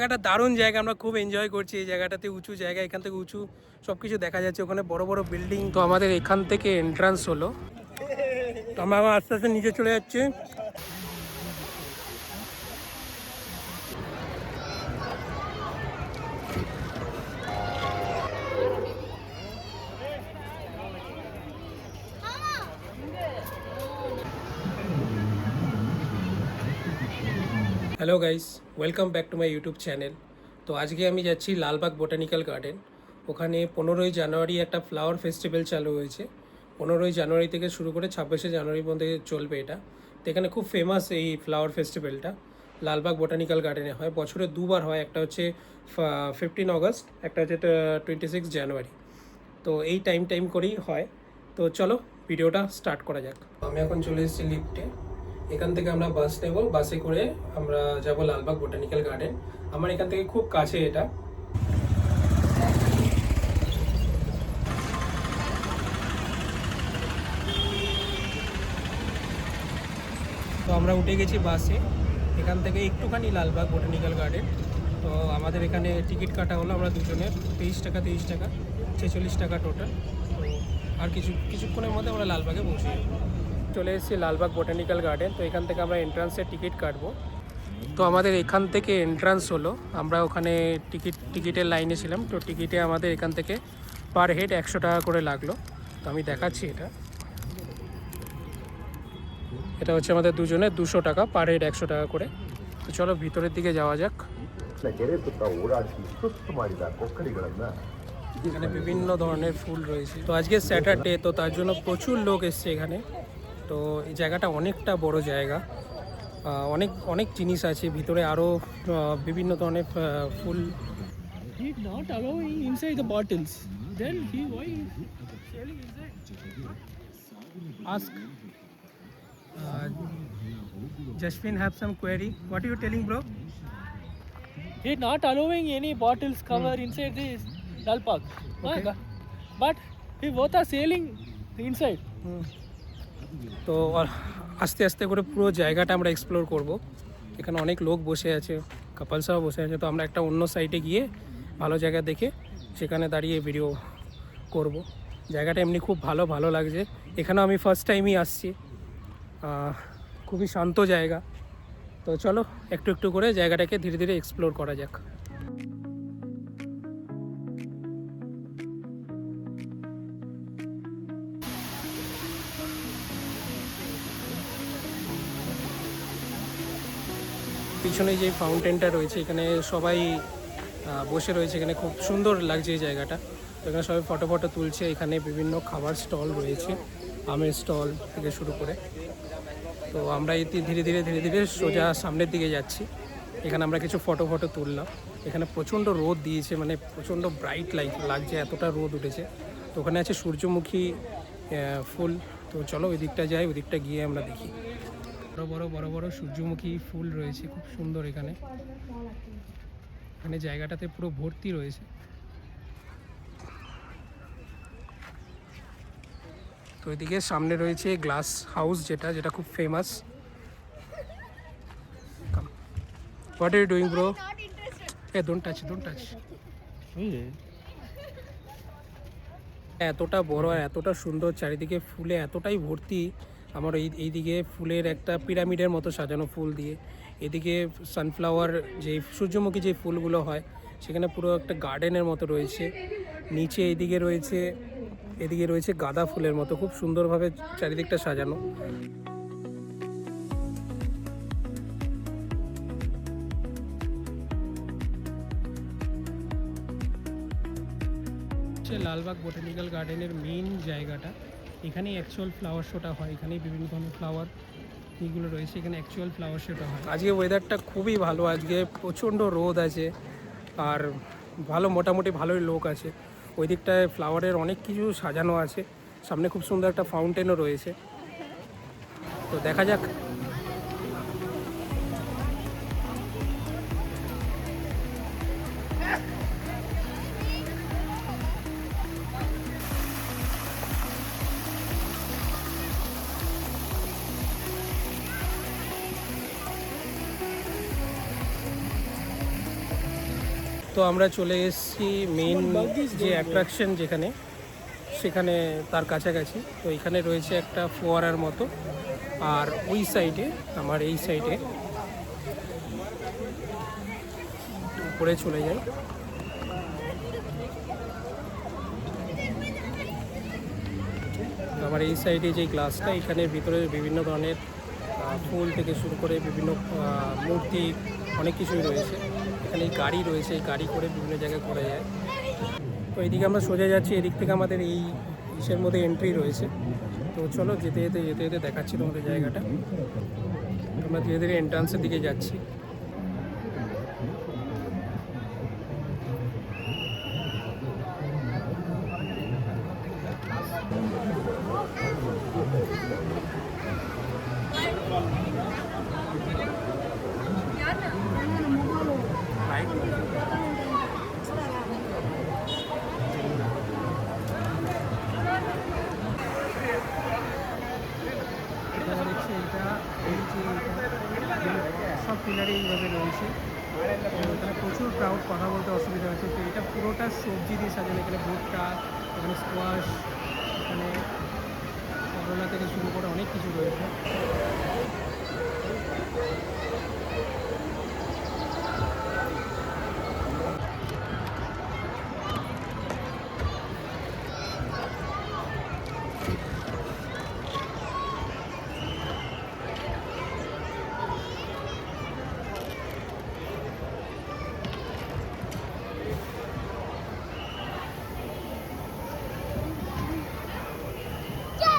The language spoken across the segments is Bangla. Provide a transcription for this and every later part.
জায়গাটা দারুণ জায়গা, আমরা খুব এনজয় করছি এই জায়গাটাতে। উঁচু জায়গা, এখান থেকে উঁচু সব কিছু দেখা যাচ্ছে, ওখানে বড় বড় বিল্ডিং। তো আমাদের এখান থেকে এন্ট্রান্স হলো, তো আমরা আস্তে আস্তে নিচে চলে যাচ্ছি। Hello guys, welcome back to my YouTube channel. তো আজকে আমি যাচ্ছি লালবাগ বোটানিক্যাল গার্ডেন। ওখানে 15ই জানুয়ারি একটা ফ্লাওয়ার ফেস্টিভ্যাল চালু হয়েছে। 15ই জানুয়ারি থেকে শুরু করে 26শে জানুয়ারি পর্যন্ত চলবে এটা। তো এখানে খুব ফেমাস এই ফ্লাওয়ার ফেস্টিভ্যালটা লালবাগ বোটানিক্যাল গার্ডেনে হয়। বছরে দুবার হয়, একটা হচ্ছে 15 অগস্ট, একটা হচ্ছে 26 জানুয়ারি। তো এই টাইম করেই হয়। তো চলো ভিডিওটা স্টার্ট করা যাক। আমি এখন চলে এসেছি লিফটে। এখান থেকে আমরা বাস নেব, বাসে করে আমরা যাব লালবাগ বোটানিক্যাল গার্ডেন। আমার এখান থেকে খুব কাছে এটা। তো আমরা উঠে গেছি বাসে, এখান থেকে একটুখানি লালবাগ বোটানিক্যাল গার্ডেন। তো আমাদের এখানে টিকিট কাটা হলো আমরা দুজনের 23 টাকা 46 টাকা টোটাল। তো আর কিছুক্ষণের মধ্যে আমরা লালবাগে পৌঁছে যাব। চলে এসেছি লালবাগ বোটানিক্যাল গার্ডেন। তো এখান থেকে আমরা এন্ট্রান্সের টিকিট কাটবো। তো আমাদের এখান থেকে এন্ট্রান্স হলো, আমরা ওখানে টিকিটের লাইনে ছিলাম। তো টিকিটে আমাদের এখান থেকে পার হেড 100 টাকা করে লাগলো। তো আমি দেখাচ্ছি, এটা হচ্ছে আমাদের দুজনের 200 টাকা, পার হেড 100 টাকা করে। তো চলো ভিতরের দিকে যাওয়া যাক। এখানে বিভিন্ন ধরনের ফুল রয়েছে। তো আজকে স্যাটারডে, তো তার জন্য প্রচুর লোক এসছে এখানে। তো এই জায়গাটা অনেকটা বড় জায়গা, অনেক অনেক জিনিস আছে ভিতরে, আরও বিভিন্ন ধরনের ফুল। He not allowing inside the bottles. Then he why selling inside? Ask. Jasmine have some query. What are you telling, bro? He not allowing any bottles cover inside this Dal Park. Okay. But he both are selling inside. তো আস্তে আস্তে করে পুরো জায়গাটা আমরা এক্সপ্লোর করব। এখানে অনেক লোক বসে আছে, কাপলসরাও বসে আছে। তো আমরা একটা অন্য সাইডে গিয়ে ভালো জায়গা দেখে সেখানে দাঁড়িয়ে ভিডিও করব। জায়গাটা এমনি খুব ভালো লাগছে। এখানেও আমি ফার্স্ট টাইমই আসছি, খুবই শান্ত জায়গা। তো চলো একটু করে জায়গাটাকে ধীরে ধীরে এক্সপ্লোর করা যাক। পিছনে যে ফাউন্টেনটা রয়েছে, এখানে সবাই বসে রয়েছে, এখানে খুব সুন্দর লাগছে এই জায়গাটা। তো এখানে সবাই ফটো তুলছে। এখানে বিভিন্ন খাবার স্টল রয়েছে, আমের স্টল থেকে শুরু করে। তো আমরা ধীরে ধীরে সোজা সামনের দিকে যাচ্ছি। এখানে আমরা কিছু ফটো তুললাম। এখানে প্রচণ্ড রোদ দিয়েছে, মানে প্রচণ্ড ব্রাইট লাইট লাগছে, এতটা রোদ উঠেছে। তো ওখানে আছে সূর্যমুখী ফুল। তো চলো ওই দিকটা যাই, ওই দিকটা গিয়ে আমরা দেখি। বড় বড় সূর্যমুখী ফুল রয়েছে, খুব সুন্দর। এখানে জায়গাটাতে পুরো ভর্তি রয়েছে। তো এদিকে সামনে রয়েছে গ্লাস হাউস, যেটা খুব famous. What are you doing bro? Don't touch. এতটা বড় আর এতটা সুন্দর, চারিদিকে ফুলে এতটাই ভর্তি। আমার এইদিকে ফুলের একটা পিরামিডের মতো সাজানো ফুল দিয়ে, এদিকে সানফ্লাওয়ার যে সূর্যমুখী যে ফুলগুলো হয় সেখানে পুরো একটা গার্ডেনের মতো রয়েছে। নিচে এদিকে রয়েছে গাঁদা ফুলের মতো, খুব সুন্দরভাবে চারিদিকটা সাজানো। লালবাগ বোটানিক্যাল গার্ডেনের মেইন জায়গাটা, এখানেই অ্যাকচুয়াল ফ্লাওয়ার শোটা হয়। এখানেই বিভিন্ন ধরনের ফ্লাওয়ার এইগুলো রয়েছে, এখানে অ্যাকচুয়াল ফ্লাওয়ার শোটা হয়। আজকে ওয়েদারটা খুবই ভালো, আজকে প্রচণ্ড রোদ আছে আর মোটামুটি ভালোই লোক আছে। ওই দিকটায় ফ্লাওয়ারের অনেক কিছু সাজানো আছে, সামনে খুব সুন্দর একটা ফাউন্টেনও রয়েছে। তো দেখা যাক। তো আমরা চলে এসেছি মেইন যে অ্যাট্রাকশন যেখানে, সেখানে তার কাছাকাছি। তো এখানে রয়েছে একটা ফোয়ারার মতো, আর ওই সাইডে, আমার এই সাইডে উপরে চলে যাই। আমার এই সাইডে যে গ্লাসটা, এখানে ভিতরে বিভিন্ন ধরনের ফুল থেকে শুরু করে বিভিন্ন মূর্তি, অনেক কিছুই রয়েছে। এখানে এই গাড়ি রয়েছে, এই গাড়ি করে বিভিন্ন জায়গায় ঘোরা যায়। তো এইদিকে আমরা সোজা যাচ্ছি, এদিক থেকে আমাদের এই ইসের মধ্যে এন্ট্রি রয়েছে। তো চলো যেতে যেতে যেতে যেতে দেখাচ্ছি তোমাদের জায়গাটা। আমরা ধীরে ধীরে এন্ট্রান্সের দিকে যাচ্ছি। দেখছি এটা, এই যে সব পিলারে এইভাবে রয়েছে। এখানে প্রচুর ক্রাউড, কথা বলতে অসুবিধা হচ্ছে। তো এটা পুরোটা সবজি দিয়ে সাজানো। এখানে ভুট্টা, এখানে স্কোয়াশ, এখানে করলা থেকে শুরু করে অনেক কিছু রয়েছে।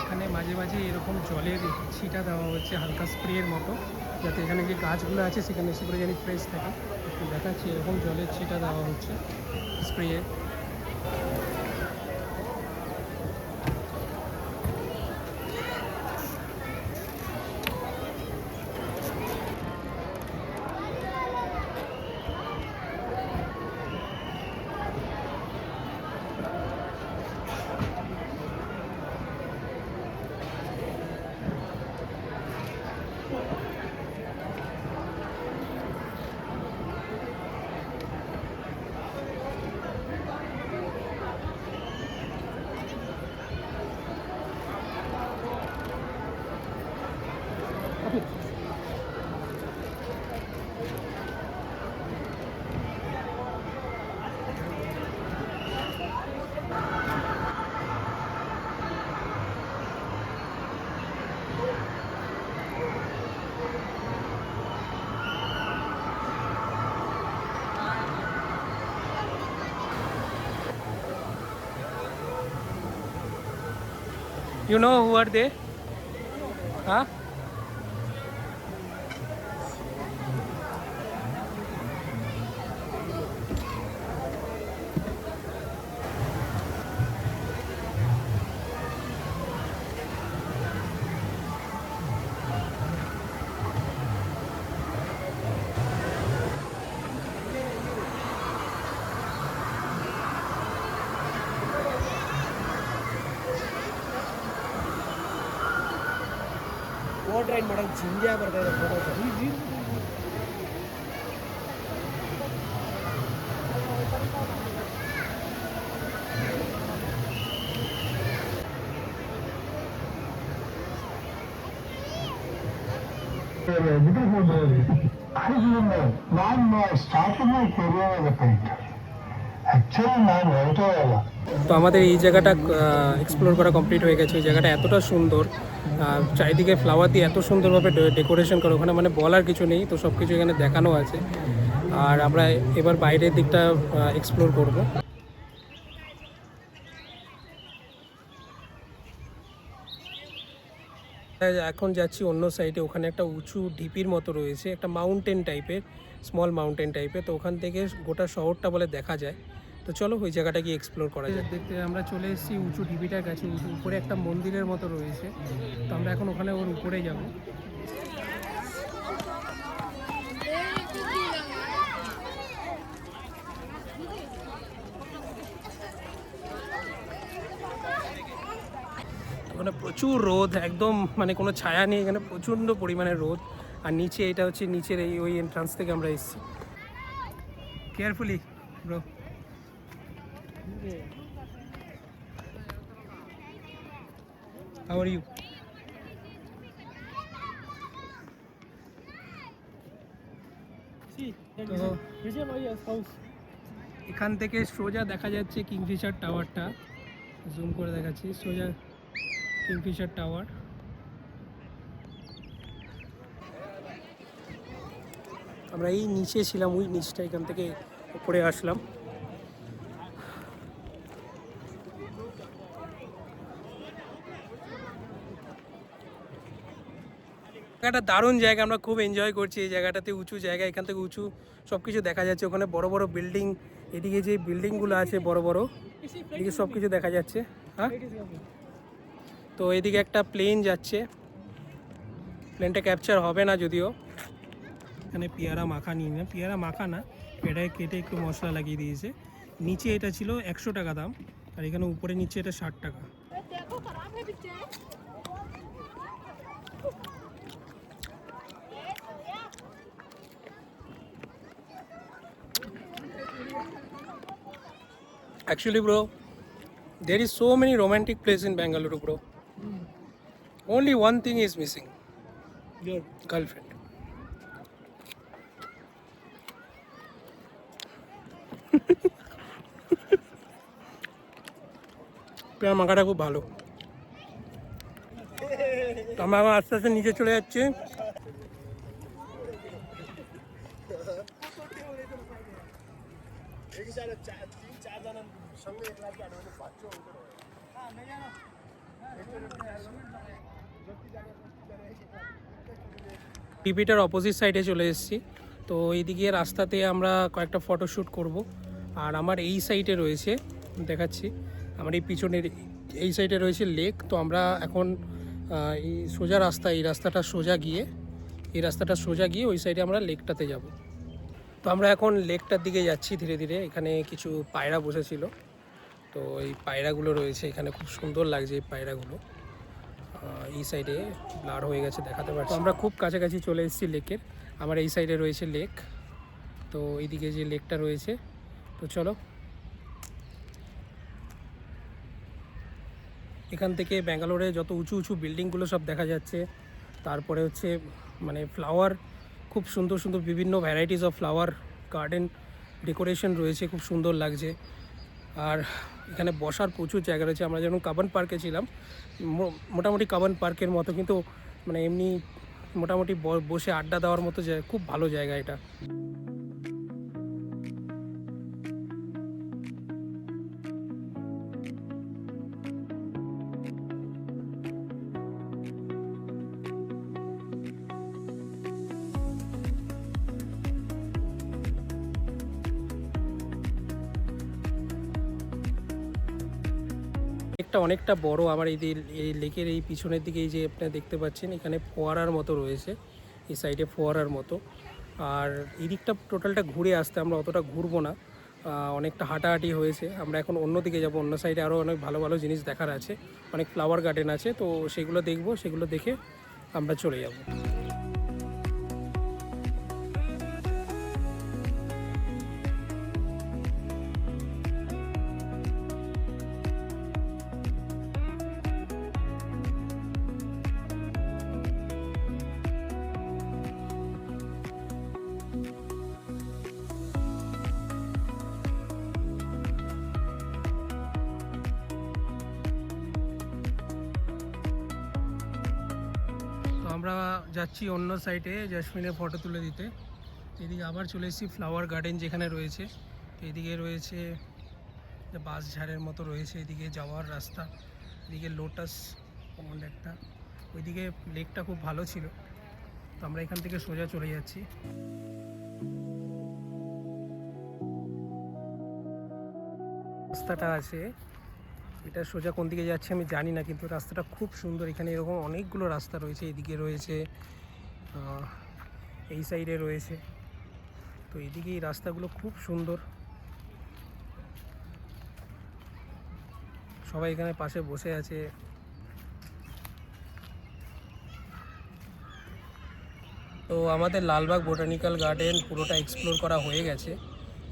এখানে মাঝে মাঝে এরকম জলের ছিটা দেওয়া হচ্ছে, হালকা স্প্রের মতো, যাতে এখানে যে গাছগুলো আছে সেখানে এসে করে জানি ফ্রেশ থাকে। একটু দেখাচ্ছি, এরকম জলের ছিটা দেওয়া হচ্ছে spray. You know who are they? Huh? Boat ride ಮಾಡೋದು ಜಿಂಜೆ ಬರ್ತಾ ಇದೆ ಫೋಟೋಸ್. ನಾನು starting my career as a painter. Actually ನಾನು ಹೊರಟೇ ಅಲ್ಲ. তো আমাদের এই জায়গাটা এক্সপ্লোর করা কমপ্লিট হয়ে গেছে। এই জায়গাটা এতটা সুন্দর, চারিদিকে ফ্লাওয়ার দিয়ে এত সুন্দরভাবে ডেকোরেশন করা, ওখানে মানে বলার কিছু নেই। তো সব কিছু এখানে দেখানো আছে। আর আমরা এবার বাইরের দিকটা এক্সপ্লোর করব। এখন যাচ্ছি অন্য সাইডে, ওখানে একটা উঁচু ঢিপির মতো রয়েছে, একটা মাউন্টেন টাইপের, স্মল মাউন্টেন টাইপের। তো ওখান থেকে গোটা শহরটা বলে দেখা যায়। তো চলো ওই জায়গাটা গিয়ে এক্সপ্লোর করা যায়। দেখতে আমরা চলে এসেছি উঁচু ঢিপিটার কাছে। উপরে একটা মন্দিরের মতো রয়েছে। তো আমরা এখন ওখানে ওর উপরে যাব। ওখানে প্রচুর রোদ, একদম মানে কোনো ছায়া নেই, এখানে প্রচণ্ড পরিমাণে রোদ। আর নিচে, এটা হচ্ছে নিচের ওই এন্ট্রান্স থেকে আমরা এসেছি। Carefully. Bro, Yeah. how are you? See, that So, Vijay Mallya's house. এখান থেকে সোজা দেখা যাচ্ছে কিংফিশার টাওয়ারটা, জুম করে দেখাচ্ছি, সোজা কিংফিশার টাওয়ার। আমরা এই নিচে ছিলাম, ওই নিচটা, এখান থেকে উপরে আসলাম। জায়গাটা দারুণ জায়গা, আমরা খুব এনজয় করছি এই জায়গাটাতে। উঁচু জায়গা, এখান থেকে উঁচু সব কিছু দেখা যাচ্ছে। ওখানে বড় বড় বিল্ডিং, এদিকে যে বিল্ডিংগুলো আছে বড় বড়, এদিকে সব কিছু দেখা যাচ্ছে। হ্যাঁ, It is coming. তো এদিকে একটা প্লেন যাচ্ছে, প্লেনটা ক্যাপচার হবে না যদিও। এখানে পেয়ারা মাখা নিয়ে না, পেয়ারা মাখা না, পেয়ারায় কেটে একটু মশলা লাগিয়ে দিয়েছে। নিচে এটা ছিল 100 টাকা দাম, আর এখানে উপরে নিচে এটা 60 টাকা। Actually, bro, there is so many romantic places in Bangalore, bro. Only one thing is missing: Your girlfriend. পেয়ারা মাখাটা খুব ভালো। তো আমরা আবার আস্তে আস্তে নিচে চলে যাচ্ছি। টিপিটার অপোজিট সাইডে চলে এসেছি। তো এইদিকে রাস্তাতে আমরা কয়েকটা ফটোশ্যুট করব। আর আমার এই সাইডে রয়েছে, দেখাচ্ছি, আমার এই পিছনের এই সাইডে রয়েছে লেক। তো আমরা এখন এই সোজা রাস্তা, এই রাস্তাটা সোজা গিয়ে, ওই সাইডে আমরা লেকটাতে যাব। তো আমরা এখন লেকটার দিকে যাচ্ছি ধীরে ধীরে। এখানে কিছু পায়রা বসেছিল, তো এই পায়রাগুলো রয়েছে এখানে, খুব সুন্দর লাগছে এই পায়রাগুলো। এই সাইডে ব্লার হয়ে গেছে, দেখাতে পারছি। আমরা খুব কাছাকাছি চলে এসেছি লেকের। আমার এই সাইডে রয়েছে লেক, তো এইদিকে যে লেকটা রয়েছে। তো চলো, এখান থেকে ব্যাঙ্গালোরে যত উঁচু উঁচু বিল্ডিংগুলো সব দেখা যাচ্ছে। তারপরে হচ্ছে মানে ফ্লাওয়ার, খুব সুন্দর সুন্দর বিভিন্ন varieties of flower garden decoration রয়েছে, খুব সুন্দর লাগছে। আর এখানে বসার প্রচুর জায়গা রয়েছে। আমরা যেমন কাবন পার্কে ছিলাম, মোটামুটি কাবন পার্কের মতো, কিন্তু মানে এমনি মোটামুটি বসে আড্ডা দেওয়ার মতো জায়গা, খুব ভালো জায়গা এটা। লেকটা অনেকটা বড়। আমার এই লেকের এই পিছনের দিকে, এই যে আপনারা দেখতে পাচ্ছেন, এখানে ফোয়ারার মতো রয়েছে, এই সাইডে ফোয়ারার মতো। আর এই দিকটা টোটালটা ঘুরে আসতে আমরা অতটা ঘুরবো না, অনেকটা হাঁটাহাঁটি হয়েছে। আমরা এখন অন্য দিকে যাব, অন্য সাইডে আরও অনেক ভালো ভালো জিনিস দেখার আছে, অনেক ফ্লাওয়ার গার্ডেন আছে। তো সেগুলো দেখব, সেগুলো দেখে আমরা চলে যাব। আমরা যাচ্ছি অন্য সাইডে জ্যাসমিনের ফটো তুলে দিতে। এদিকে আবার চলে এসেছি ফ্লাওয়ার গার্ডেন যেখানে রয়েছে। এদিকে রয়েছে বাঁশঝাড়ের মতো রয়েছে, এদিকে যাওয়ার রাস্তা, এদিকে লোটাস পন্ড একটা, ওইদিকে লেকটা খুব ভালো ছিল। তো আমরা এখান থেকে সোজা চলে যাচ্ছি। রাস্তাটা আছে, এটা সোজা কোন দিকে যাচ্ছে আমি জানি না, কিন্তু রাস্তাটা খুব সুন্দর। এখানে এরকম অনেকগুলো রাস্তা রয়েছে, এদিকে রয়েছে, এই সাইডে রয়েছে। তো এদিকে এই রাস্তাগুলো খুব সুন্দর। সবাই এখানে পাশে বসে আছে। তো আমাদের লালবাগ বোটানিক্যাল গার্ডেন পুরোটা এক্সপ্লোর করা হয়ে গেছে।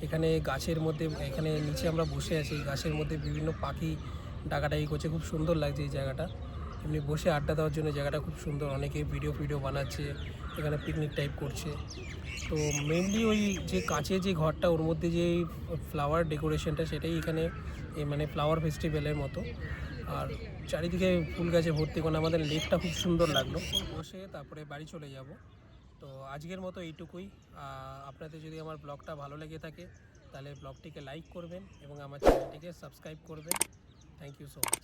এখানে গাছের মধ্যে, এখানে নিচে আমরা বসে আছি, গাছের মধ্যে বিভিন্ন পাখি ডাকাডাকি করছে, খুব সুন্দর লাগছে এই জায়গাটা। এমনি বসে আড্ডা দেওয়ার জন্য জায়গাটা খুব সুন্দর, অনেকে ভিডিও বানাচ্ছে, এখানে পিকনিক টাইপ করছে। তো মেনলি ওই যে কাঁচের যে ঘরটা, ওর মধ্যে যে ফ্লাওয়ার ডেকোরেশনটা, সেটাই এখানে মানে ফ্লাওয়ার ফেস্টিভ্যালের মতো। আর চারিদিকে ফুল গাছে ভর্তি, করে আমাদের লেকটা খুব সুন্দর লাগলো। বসে তারপরে বাড়ি চলে যাব। তো আজকের মতো এইটুকুই। আপনাদের যদি আমার ব্লগটা ভালো লেগে থাকে তাহলে ব্লগটিকে লাইক করবেন এবং আমার চ্যানেলটিকে সাবস্ক্রাইব করবেন। Thank you so much.